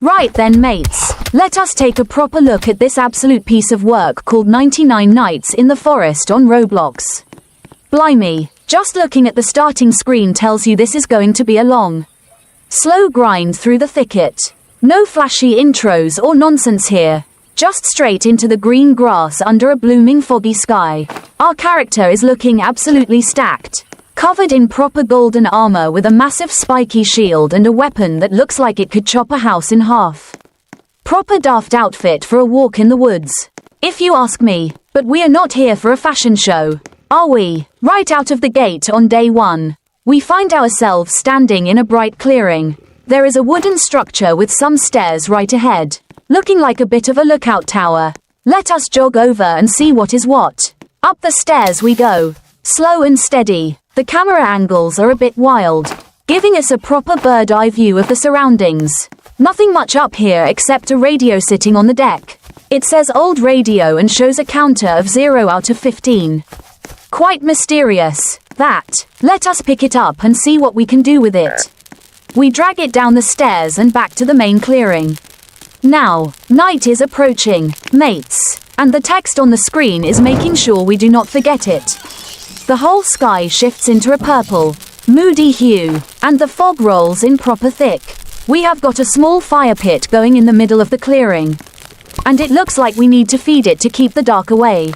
Right then mates, let us take a proper look at this absolute piece of work called 99 Nights in the Forest on Roblox. Blimey, just looking at the starting screen tells you this is going to be a long, slow grind through the thicket. No flashy intros or nonsense here. Just straight into the green grass under a blooming foggy sky. Our character is looking absolutely stacked. Covered in proper golden armor with a massive spiky shield and a weapon that looks like it could chop a house in half. Proper daft outfit for a walk in the woods, if you ask me. But we are not here for a fashion show, are we? Right out of the gate on day one, we find ourselves standing in a bright clearing. There is a wooden structure with some stairs right ahead, looking like a bit of a lookout tower. Let us jog over and see what is what. Up the stairs we go, slow and steady. The camera angles are a bit wild, giving us a proper bird-eye view of the surroundings. Nothing much up here except a radio sitting on the deck. It says old radio and shows a counter of 0 out of 15. Quite mysterious, that. Let us pick it up and see what we can do with it. We drag it down the stairs and back to the main clearing. Now, night is approaching, mates, and the text on the screen is making sure we do not forget it. The whole sky shifts into a purple, moody hue, and the fog rolls in proper thick. We have got a small fire pit going in the middle of the clearing, and it looks like we need to feed it to keep the dark away.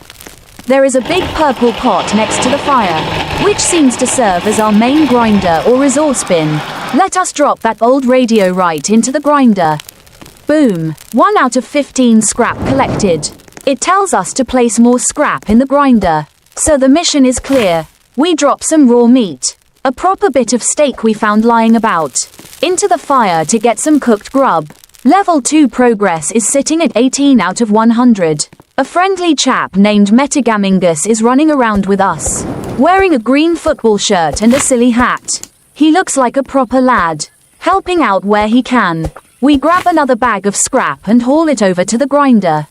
There is a big purple pot next to the fire, which seems to serve as our main grinder or resource bin. Let us drop that old radio right into the grinder. Boom, 1 out of 15 scrap collected. It tells us to place more scrap in the grinder. So the mission is clear. We drop some raw meat, a proper bit of steak we found lying about, into the fire to get some cooked grub. Level 2 progress is sitting at 18 out of 100. A friendly chap named Metagamingus is running around with us, wearing a green football shirt and a silly hat. He looks like a proper lad, helping out where he can. We grab another bag of scrap and haul it over to the grinder.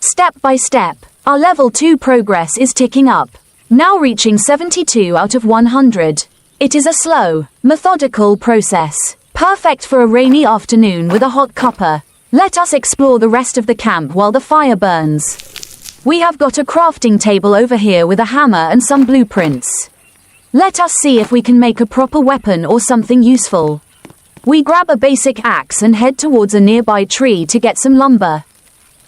Step by step, our level 2 progress is ticking up, now reaching 72 out of 100. It is a slow, methodical process, perfect for a rainy afternoon with a hot cuppa. Let us explore the rest of the camp while the fire burns. We have got a crafting table over here with a hammer and some blueprints. Let us see if we can make a proper weapon or something useful. We grab a basic axe and head towards a nearby tree to get some lumber.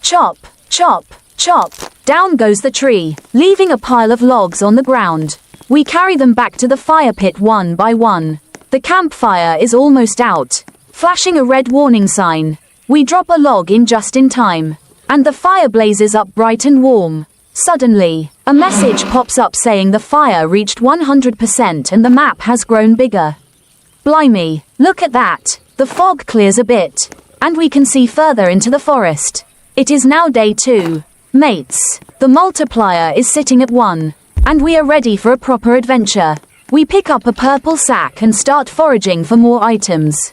Chop, chop, chop. Down goes the tree, leaving a pile of logs on the ground. We carry them back to the fire pit one by one. The campfire is almost out, flashing a red warning sign. We drop a log in just in time, and the fire blazes up bright and warm. Suddenly, a message pops up saying the fire reached 100% and the map has grown bigger. Blimey, look at that. The fog clears a bit, and we can see further into the forest. It is now day 2. Mates, the multiplier is sitting at 1, and we are ready for a proper adventure. We pick up a purple sack and start foraging for more items.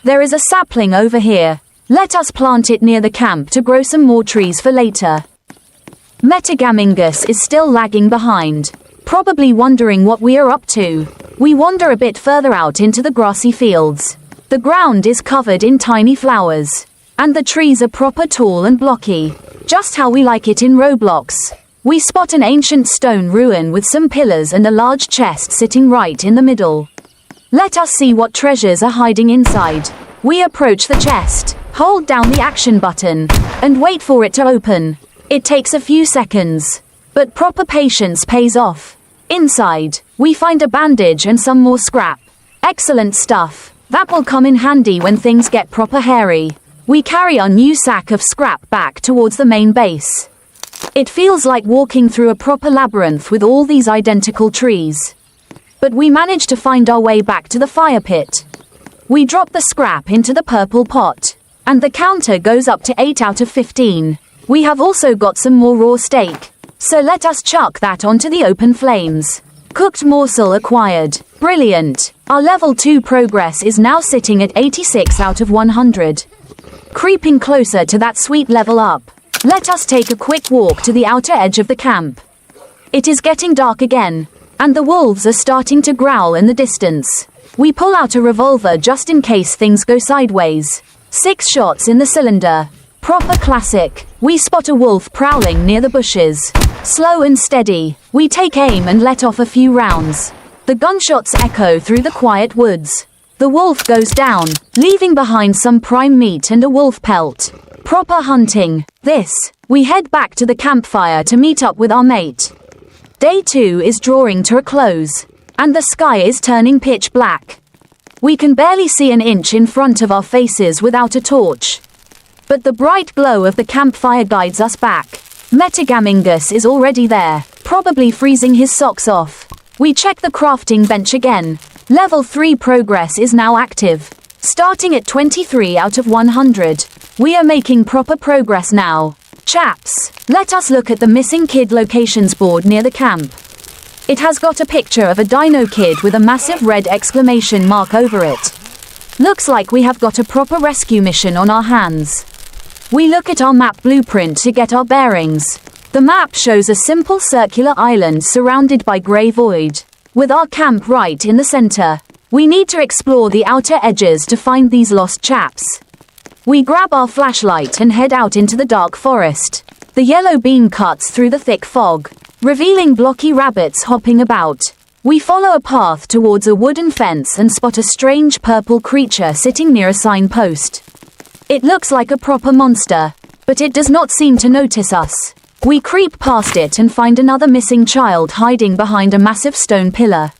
There is a sapling over here. Let us plant it near the camp to grow some more trees for later. Metagamingus is still lagging behind, probably wondering what we are up to. We wander a bit further out into the grassy fields. The ground is covered in tiny flowers, and the trees are proper tall and blocky, just how we like it in Roblox. We spot an ancient stone ruin with some pillars and a large chest sitting right in the middle. Let us see what treasures are hiding inside. We approach the chest, hold down the action button, and wait for it to open. It takes a few seconds, but proper patience pays off. Inside, we find a bandage and some more scrap. Excellent stuff. That will come in handy when things get proper hairy. We carry our new sack of scrap back towards the main base. It feels like walking through a proper labyrinth with all these identical trees. But we manage to find our way back to the fire pit. We drop the scrap into the purple pot, and the counter goes up to 8 out of 15. We have also got some more raw steak, so let us chuck that onto the open flames. Cooked morsel acquired. Brilliant. Our level 2 progress is now sitting at 86 out of 100. Creeping closer to that sweet level up, let us take a quick walk to the outer edge of the camp. It is getting dark again, and the wolves are starting to growl in the distance. We pull out a revolver just in case things go sideways. 6 shots in the cylinder. Proper classic. We spot a wolf prowling near the bushes. Slow and steady. We take aim and let off a few rounds. The gunshots echo through the quiet woods. The wolf goes down, leaving behind some prime meat and a wolf pelt. Proper hunting. This. We head back to the campfire to meet up with our mate. Day 2 is drawing to a close, and the sky is turning pitch black. We can barely see an inch in front of our faces without a torch. But the bright glow of the campfire guides us back. Metagamingus is already there, probably freezing his socks off. We check the crafting bench again. Level 3 progress is now active. Starting at 23 out of 100. We are making proper progress now. Chaps, let us look at the missing kid locations board near the camp. It has got a picture of a dino kid with a massive red exclamation mark over it. Looks like we have got a proper rescue mission on our hands. We look at our map blueprint to get our bearings. The map shows a simple circular island surrounded by grey void, with our camp right in the center. We need to explore the outer edges to find these lost chaps. We grab our flashlight and head out into the dark forest. The yellow beam cuts through the thick fog, revealing blocky rabbits hopping about. We follow a path towards a wooden fence and spot a strange purple creature sitting near a signpost. It looks like a proper monster, but it does not seem to notice us. We creep past it and find another missing child hiding behind a massive stone pillar.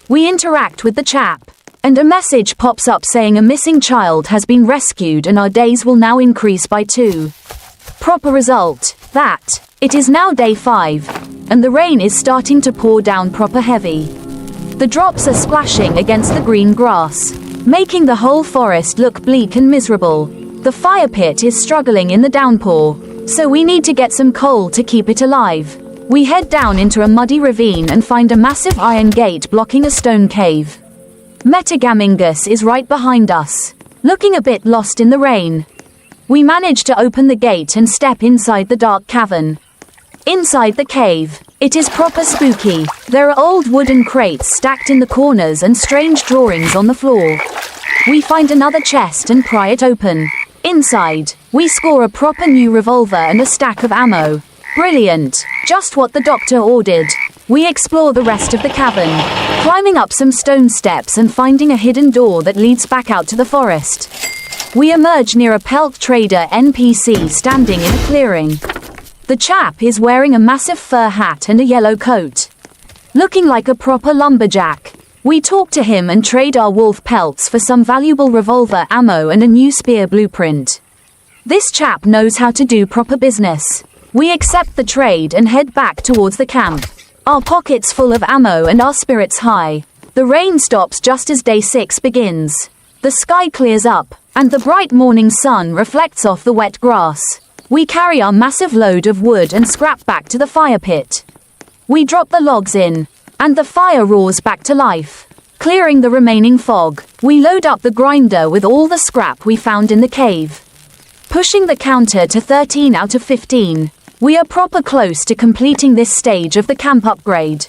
We interact with the chap, and a message pops up saying a missing child has been rescued and our days will now increase by 2. Proper result, that. It is now day 5, and the rain is starting to pour down proper heavy. The drops are splashing against the green grass, making the whole forest look bleak and miserable. The fire pit is struggling in the downpour, so we need to get some coal to keep it alive. We head down into a muddy ravine and find a massive iron gate blocking a stone cave. Metagamingus is right behind us, looking a bit lost in the rain. We manage to open the gate and step inside the dark cavern. Inside the cave, it is proper spooky. There are old wooden crates stacked in the corners and strange drawings on the floor. We find another chest and pry it open. Inside, we score a proper new revolver and a stack of ammo. Brilliant, just what the doctor ordered. We explore the rest of the cavern, climbing up some stone steps and finding a hidden door that leads back out to the forest. We emerge near a pelt trader NPC standing in a clearing. The chap is wearing a massive fur hat and a yellow coat, looking like a proper lumberjack. We talk to him and trade our wolf pelts for some valuable revolver ammo and a new spear blueprint. This chap knows how to do proper business. We accept the trade and head back towards the camp, our pockets full of ammo and our spirits high. The rain stops just as day 6 begins. The sky clears up, and the bright morning sun reflects off the wet grass. We carry our massive load of wood and scrap back to the fire pit. We drop the logs in, and the fire roars back to life, clearing the remaining fog. We load up the grinder with all the scrap we found in the cave, pushing the counter to 13 out of 15. We are proper close to completing this stage of the camp upgrade.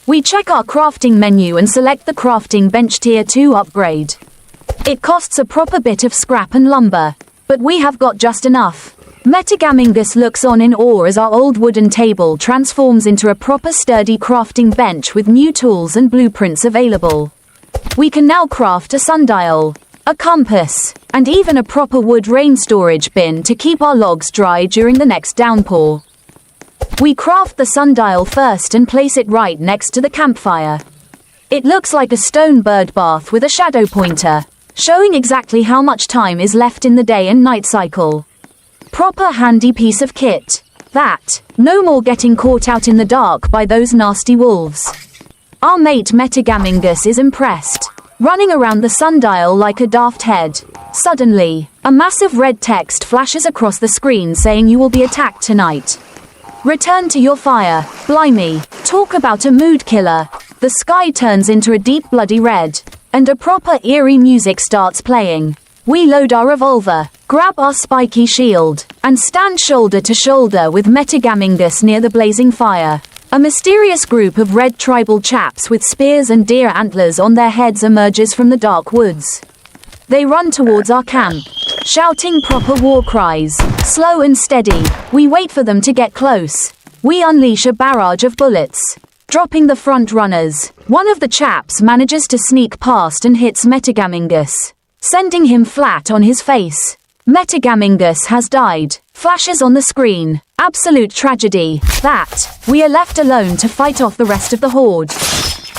We check our crafting menu and select the crafting bench tier 2 upgrade. It costs a proper bit of scrap and lumber, but we have got just enough. Metagamingus looks on in awe as our old wooden table transforms into a proper sturdy crafting bench with new tools and blueprints available. We can now craft a sundial, a compass, and even a proper wood rain storage bin to keep our logs dry during the next downpour. We craft the sundial first and place it right next to the campfire. It looks like a stone bird bath with a shadow pointer, showing exactly how much time is left in the day and night cycle. Proper handy piece of kit. That. No more getting caught out in the dark by those nasty wolves. Our mate Metagamingus is impressed, running around the sundial like a daft head. Suddenly, a massive red text flashes across the screen saying you will be attacked tonight. Return to your fire. Blimey, talk about a mood killer. The sky turns into a deep bloody red, and a proper eerie music starts playing. We load our revolver, grab our spiky shield, and stand shoulder to shoulder with Metagamingus near the blazing fire. A mysterious group of red tribal chaps with spears and deer antlers on their heads emerges from the dark woods. They run towards our camp, shouting proper war cries. Slow and steady, we wait for them to get close. We unleash a barrage of bullets, dropping the front runners. One of the chaps manages to sneak past and hits Metagamingus, sending him flat on his face. Metagamingus has died. Flashes on the screen. Absolute tragedy. That. We are left alone to fight off the rest of the horde.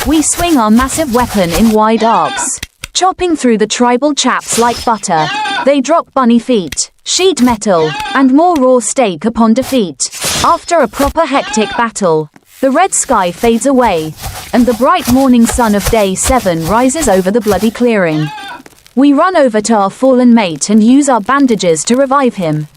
We swing our massive weapon in wide arcs, chopping through the tribal chaps like butter. They drop bunny feet, sheet metal, and more raw steak upon defeat. After a proper hectic battle, the red sky fades away, and the bright morning sun of day 7 rises over the bloody clearing. We run over to our fallen mate and use our bandages to revive him.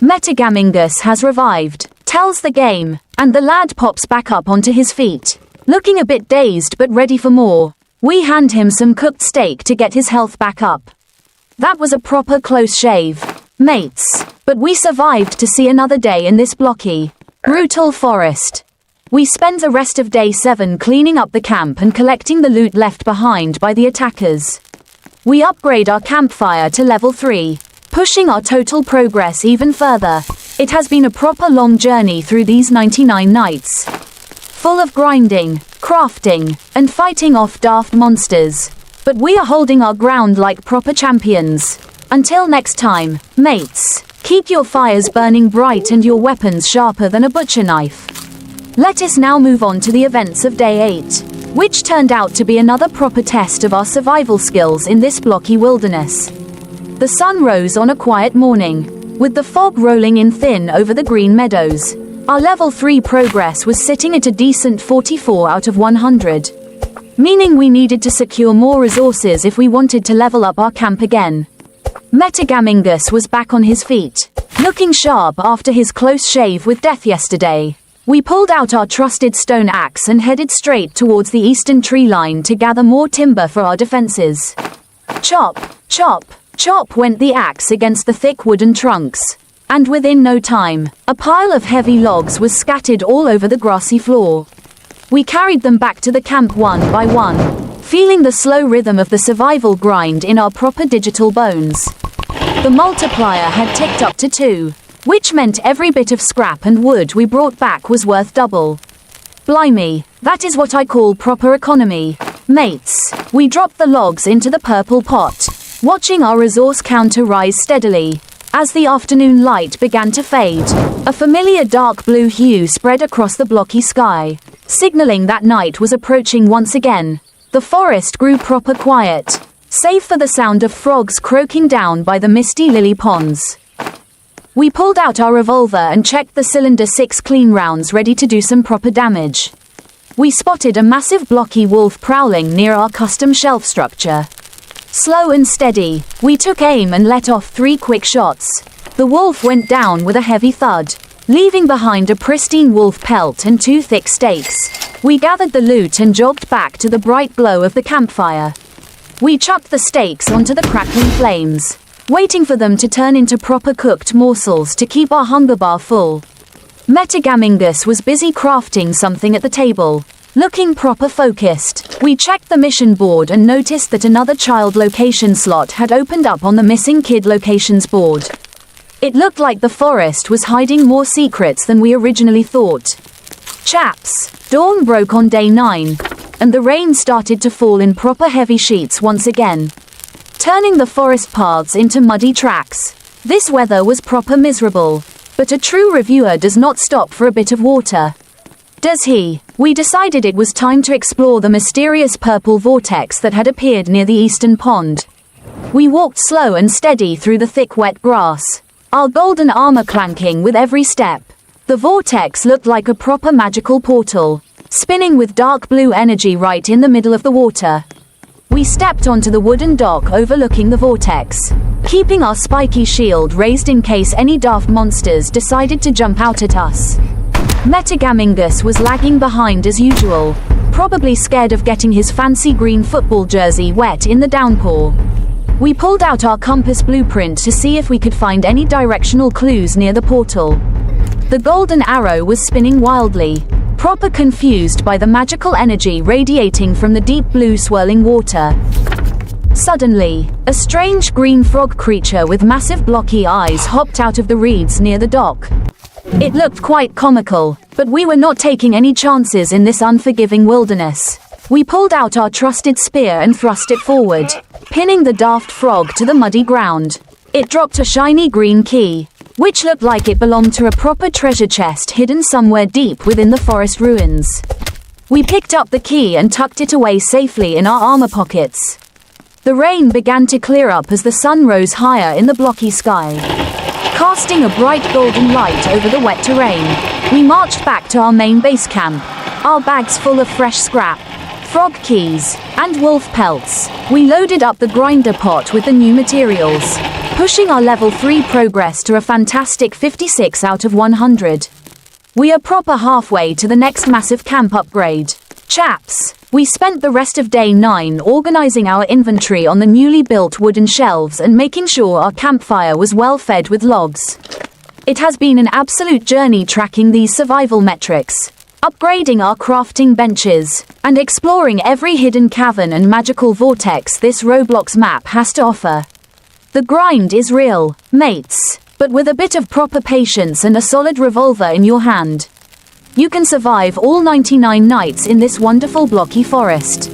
Metagamingus has revived, tells the game, and the lad pops back up onto his feet, looking a bit dazed but ready for more. We hand him some cooked steak to get his health back up. That was a proper close shave, mates, but we survived to see another day in this blocky, brutal forest. We spend the rest of day 7 cleaning up the camp and collecting the loot left behind by the attackers. We upgrade our campfire to level 3, pushing our total progress even further. It has been a proper long journey through these 99 nights, full of grinding, crafting, and fighting off daft monsters. But we are holding our ground like proper champions. Until next time, mates, keep your fires burning bright and your weapons sharper than a butcher knife. Let us now move on to the events of day 8, which turned out to be another proper test of our survival skills in this blocky wilderness. The sun rose on a quiet morning, with the fog rolling in thin over the green meadows. Our level 3 progress was sitting at a decent 44 out of 100, meaning we needed to secure more resources if we wanted to level up our camp again. Metagamingus was back on his feet, looking sharp after his close shave with death yesterday. We pulled out our trusted stone axe and headed straight towards the eastern tree line to gather more timber for our defenses. Chop, chop, chop went the axe against the thick wooden trunks, and within no time, a pile of heavy logs was scattered all over the grassy floor. We carried them back to the camp one by one, feeling the slow rhythm of the survival grind in our proper digital bones. The multiplier had ticked up to 2, which meant every bit of scrap and wood we brought back was worth double. Blimey, that is what I call proper economy. Mates, we dropped the logs into the purple pot, watching our resource counter rise steadily. As the afternoon light began to fade, a familiar dark blue hue spread across the blocky sky, signaling that night was approaching once again. The forest grew proper quiet, save for the sound of frogs croaking down by the misty lily ponds. We pulled out our revolver and checked the cylinder 6 clean rounds ready to do some proper damage. We spotted a massive blocky wolf prowling near our custom shelf structure. Slow and steady, we took aim and let off 3 quick shots. The wolf went down with a heavy thud, leaving behind a pristine wolf pelt and 2 thick steaks. We gathered the loot and jogged back to the bright glow of the campfire. We chucked the steaks onto the crackling flames, waiting for them to turn into proper cooked morsels to keep our hunger bar full. Metagamingus was busy crafting something at the table, looking proper focused. We checked the mission board and noticed that another child location slot had opened up on the missing kid locations board. It looked like the forest was hiding more secrets than we originally thought. Chaps, dawn broke on day 9, and the rain started to fall in proper heavy sheets once again, turning the forest paths into muddy tracks. This weather was proper miserable, but a true reviewer does not stop for a bit of water, does he? We decided it was time to explore the mysterious purple vortex that had appeared near the eastern pond. We walked slow and steady through the thick wet grass, our golden armor clanking with every step. The vortex looked like a proper magical portal, spinning with dark blue energy right in the middle of the water. We stepped onto the wooden dock overlooking the vortex, keeping our spiky shield raised in case any daft monsters decided to jump out at us. Metagamingus was lagging behind as usual, probably scared of getting his fancy green football jersey wet in the downpour. We pulled out our compass blueprint to see if we could find any directional clues near the portal. The golden arrow was spinning wildly, proper confused by the magical energy radiating from the deep blue swirling water. Suddenly, a strange green frog creature with massive blocky eyes hopped out of the reeds near the dock. It looked quite comical, but we were not taking any chances in this unforgiving wilderness. We pulled out our trusted spear and thrust it forward, pinning the daft frog to the muddy ground. It dropped a shiny green key, which looked like it belonged to a proper treasure chest hidden somewhere deep within the forest ruins. We picked up the key and tucked it away safely in our armor pockets. The rain began to clear up as the sun rose higher in the blocky sky, casting a bright golden light over the wet terrain. We marched back to our main base camp, our bags full of fresh scrap, frog keys, and wolf pelts. We loaded up the grinder pot with the new materials, pushing our level 3 progress to a fantastic 56 out of 100. We are proper halfway to the next massive camp upgrade. Chaps, we spent the rest of day 9 organizing our inventory on the newly built wooden shelves and making sure our campfire was well fed with logs. It has been an absolute journey tracking these survival metrics, upgrading our crafting benches, and exploring every hidden cavern and magical vortex this Roblox map has to offer. The grind is real, mates, but with a bit of proper patience and a solid revolver in your hand, you can survive all 99 nights in this wonderful blocky forest.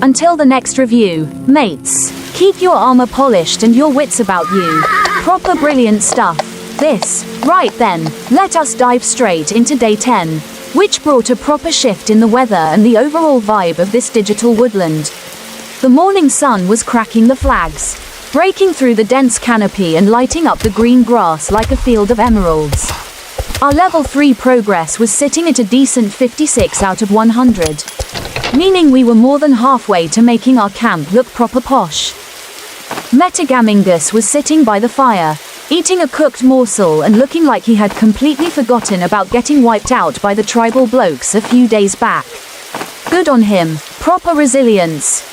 Until the next review, mates, keep your armor polished and your wits about you. Proper brilliant stuff. Right then, let us dive straight into day 10, which brought a proper shift in the weather and the overall vibe of this digital woodland. The morning sun was cracking the flags, breaking through the dense canopy and lighting up the green grass like a field of emeralds. Our level 3 progress was sitting at a decent 56 out of 100, meaning we were more than halfway to making our camp look proper posh. Metagamingus was sitting by the fire, eating a cooked morsel and looking like he had completely forgotten about getting wiped out by the tribal blokes a few days back. Good on him, proper resilience.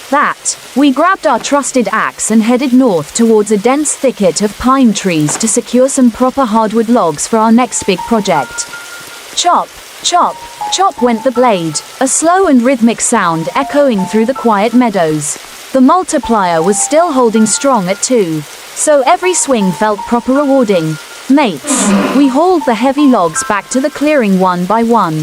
We grabbed our trusted axe and headed north towards a dense thicket of pine trees to secure some proper hardwood logs for our next big project. Chop, chop, chop went the blade, a slow and rhythmic sound echoing through the quiet meadows. The multiplier was still holding strong at 2, so every swing felt proper rewarding. Mates, we hauled the heavy logs back to the clearing one by one,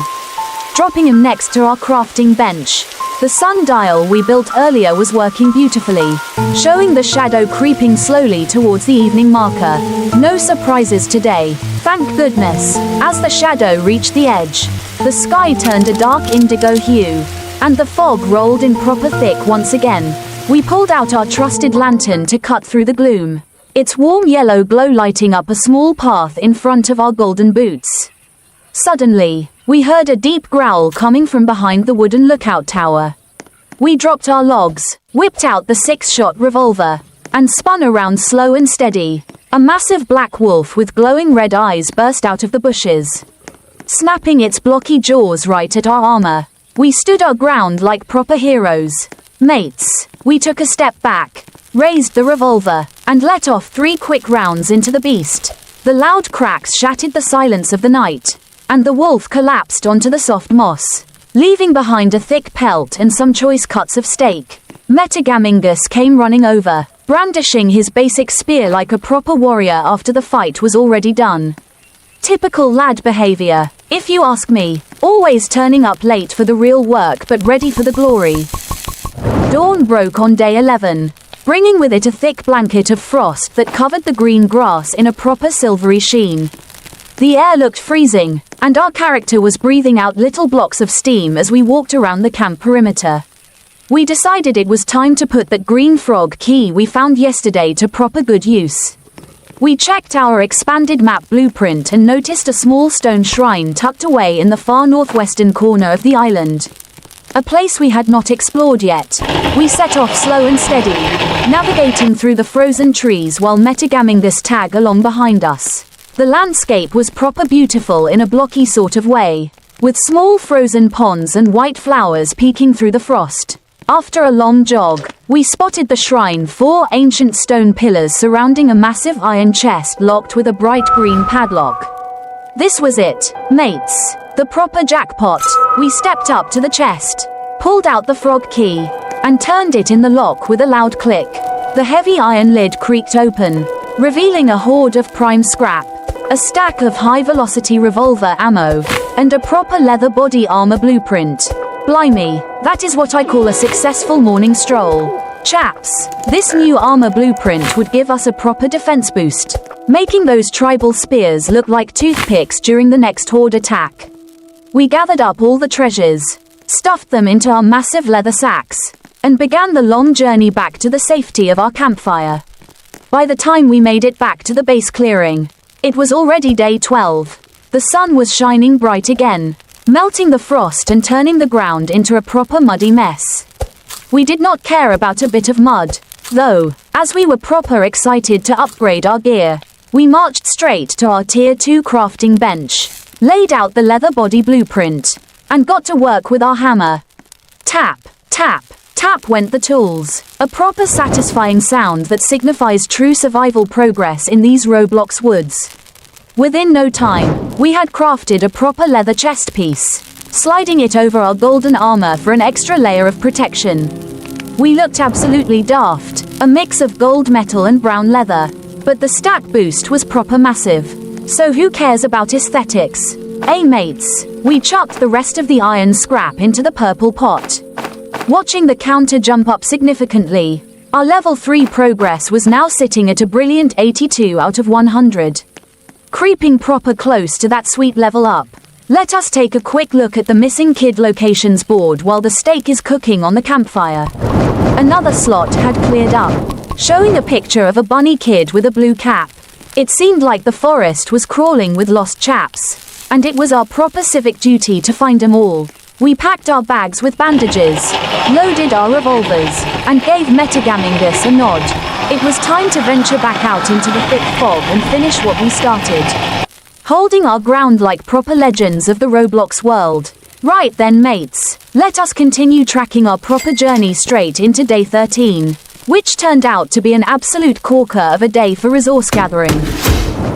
dropping them next to our crafting bench. The sundial we built earlier was working beautifully, showing the shadow creeping slowly towards the evening marker. No surprises today, thank goodness. As the shadow reached the edge, the sky turned a dark indigo hue, and the fog rolled in proper thick once again. We pulled out our trusted lantern to cut through the gloom, its warm yellow glow lighting up a small path in front of our golden boots. Suddenly, we heard a deep growl coming from behind the wooden lookout tower. We dropped our logs, whipped out the 6-shot revolver, and spun around slow and steady. A massive black wolf with glowing red eyes burst out of the bushes, snapping its blocky jaws right at our armor. We stood our ground like proper heroes. Mates, we took a step back, raised the revolver, and let off 3 quick rounds into the beast. The loud cracks shattered the silence of the night, and the wolf collapsed onto the soft moss, leaving behind a thick pelt and some choice cuts of steak. Metagamingus came running over, brandishing his basic spear like a proper warrior after the fight was already done. Typical lad behavior, if you ask me, always turning up late for the real work but ready for the glory. Dawn broke on day 11, bringing with it a thick blanket of frost that covered the green grass in a proper silvery sheen. The air looked freezing, and our character was breathing out little blocks of steam as we walked around the camp perimeter. We decided it was time to put that green frog key we found yesterday to proper good use. We checked our expanded map blueprint and noticed a small stone shrine tucked away in the far northwestern corner of the island, a place we had not explored yet. We set off slow and steady, navigating through the frozen trees while Metagamingus tagged along behind us. The landscape was proper beautiful in a blocky sort of way, with small frozen ponds and white flowers peeking through the frost. After a long jog, we spotted the shrine, 4 ancient stone pillars surrounding a massive iron chest locked with a bright green padlock. This was it, mates. The proper jackpot. We stepped up to the chest, pulled out the frog key, and turned it in the lock with a loud click. The heavy iron lid creaked open, revealing a hoard of prime scrap, a stack of high-velocity revolver ammo, and a proper leather body armor blueprint. Blimey, that is what I call a successful morning stroll. Chaps, this new armor blueprint would give us a proper defense boost, making those tribal spears look like toothpicks during the next horde attack. We gathered up all the treasures, stuffed them into our massive leather sacks, and began the long journey back to the safety of our campfire. By the time we made it back to the base clearing, it was already day 12. The sun was shining bright again, melting the frost and turning the ground into a proper muddy mess. We did not care about a bit of mud, though, as we were proper excited to upgrade our gear. We marched straight to our Tier 2 crafting bench, laid out the leather body blueprint, and got to work with our hammer. Tap, tap, tap went the tools, a proper satisfying sound that signifies true survival progress in these Roblox woods. Within no time, we had crafted a proper leather chest piece, sliding it over our golden armor for an extra layer of protection. We looked absolutely daft, a mix of gold metal and brown leather, but the stack boost was proper massive. So who cares about aesthetics? Eh, mates? We chucked the rest of the iron scrap into the purple pot. Watching the counter jump up significantly, our level 3 progress was now sitting at a brilliant 82 out of 100. Creeping proper close to that sweet level up, let us take a quick look at the missing kid locations board while the steak is cooking on the campfire. Another slot had cleared up, showing a picture of a bunny kid with a blue cap. It seemed like the forest was crawling with lost chaps, and it was our proper civic duty to find them all. We packed our bags with bandages, loaded our revolvers, and gave Metagamingus a nod. It was time to venture back out into the thick fog and finish what we started. Holding our ground like proper legends of the Roblox world. Right then, mates, let us continue tracking our proper journey straight into day 13, which turned out to be an absolute corker of a day for resource gathering.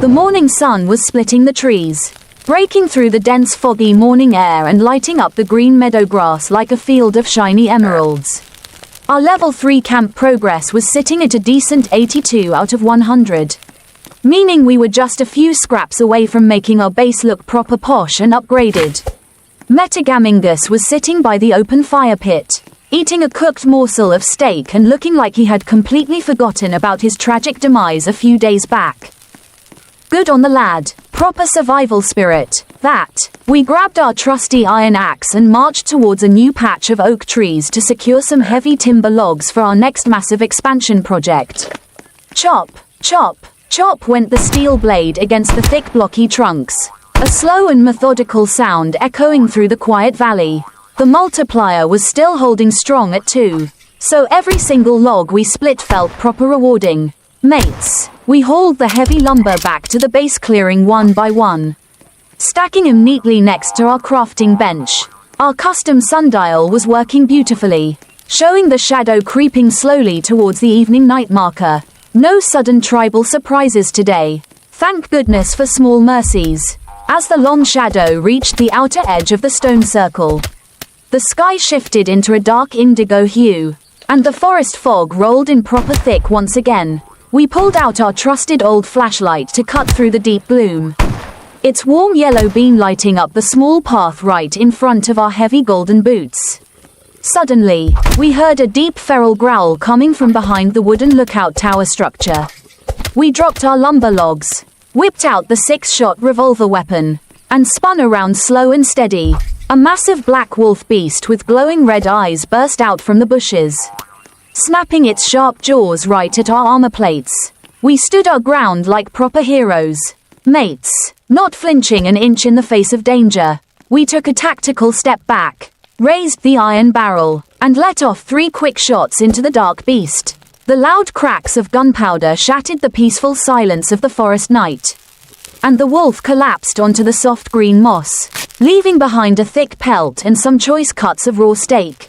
The morning sun was splitting the trees, breaking through the dense foggy morning air and lighting up the green meadow grass like a field of shiny emeralds. Our level 3 camp progress was sitting at a decent 82 out of 100. Meaning we were just a few scraps away from making our base look proper posh and upgraded. Metagamingus was sitting by the open fire pit, eating a cooked morsel of steak and looking like he had completely forgotten about his tragic demise a few days back. Good on the lad, proper survival spirit, that. We grabbed our trusty iron axe and marched towards a new patch of oak trees to secure some heavy timber logs for our next massive expansion project. Chop, chop, chop went the steel blade against the thick blocky trunks, a slow and methodical sound echoing through the quiet valley. The multiplier was still holding strong at 2, so every single log we split felt proper rewarding. Mates, we hauled the heavy lumber back to the base clearing one by one, stacking them neatly next to our crafting bench. Our custom sundial was working beautifully, showing the shadow creeping slowly towards the evening night marker. No sudden tribal surprises today. Thank goodness for small mercies. As the long shadow reached the outer edge of the stone circle, the sky shifted into a dark indigo hue, and the forest fog rolled in proper thick once again. We pulled out our trusted old flashlight to cut through the deep gloom, its warm yellow beam lighting up the small path right in front of our heavy golden boots. Suddenly, we heard a deep feral growl coming from behind the wooden lookout tower structure. We dropped our lumber logs, whipped out the 6-shot revolver weapon, and spun around slow and steady. A massive black wolf beast with glowing red eyes burst out from the bushes, snapping its sharp jaws right at our armor plates. We stood our ground like proper heroes. Mates, not flinching an inch in the face of danger, we took a tactical step back, raised the iron barrel, and let off 3 quick shots into the dark beast. The loud cracks of gunpowder shattered the peaceful silence of the forest night, and the wolf collapsed onto the soft green moss, leaving behind a thick pelt and some choice cuts of raw steak.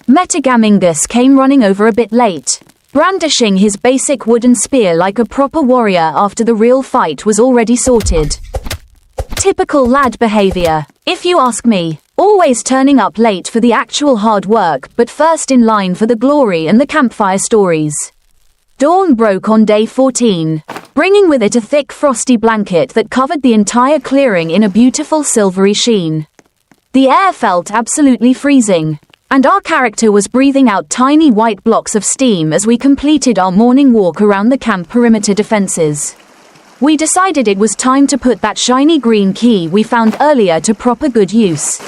Metagamingus came running over a bit late, brandishing his basic wooden spear like a proper warrior after the real fight was already sorted. Typical lad behavior, if you ask me. Always turning up late for the actual hard work, but first in line for the glory and the campfire stories. Dawn broke on day 14, bringing with it a thick frosty blanket that covered the entire clearing in a beautiful silvery sheen. The air felt absolutely freezing, and our character was breathing out tiny white blocks of steam as we completed our morning walk around the camp perimeter defenses. We decided it was time to put that shiny green key we found earlier to proper good use.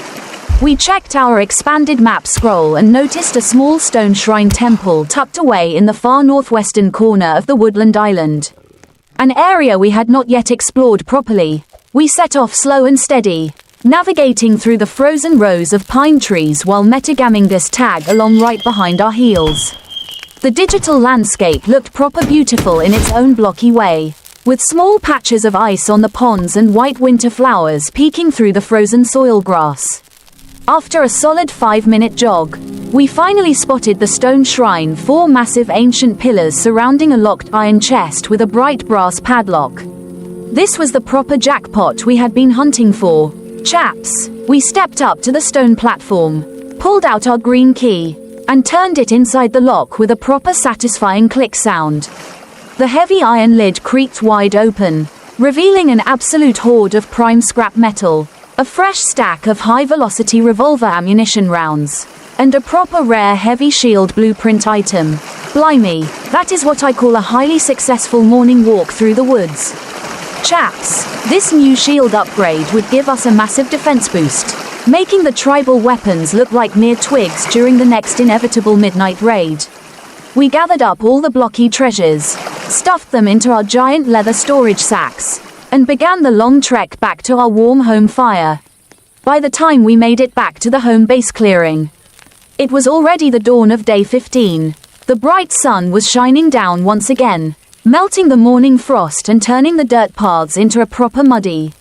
We checked our expanded map scroll and noticed a small stone shrine temple tucked away in the far northwestern corner of the woodland island. An area we had not yet explored properly. We set off slow and steady, navigating through the frozen rows of pine trees while Metagamingus tagged along right behind our heels. The digital landscape looked proper beautiful in its own blocky way, with small patches of ice on the ponds and white winter flowers peeking through the frozen soil grass. After a solid 5-minute jog, we finally spotted the stone shrine, 4 massive ancient pillars surrounding a locked iron chest with a bright brass padlock. This was the proper jackpot we had been hunting for. Chaps, we stepped up to the stone platform, pulled out our green key, and turned it inside the lock with a proper satisfying click sound. The heavy iron lid creaked wide open, revealing an absolute hoard of prime scrap metal, a fresh stack of high-velocity revolver ammunition rounds, and a proper rare heavy shield blueprint item. Blimey, that is what I call a highly successful morning walk through the woods. Chaps, this new shield upgrade would give us a massive defense boost, making the tribal weapons look like mere twigs during the next inevitable midnight raid. We gathered up all the blocky treasures, stuffed them into our giant leather storage sacks, and began the long trek back to our warm home fire. By the time we made it back to the home base clearing, it was already the dawn of day 15. The bright sun was shining down once again, melting the morning frost and turning the dirt paths into a proper muddy,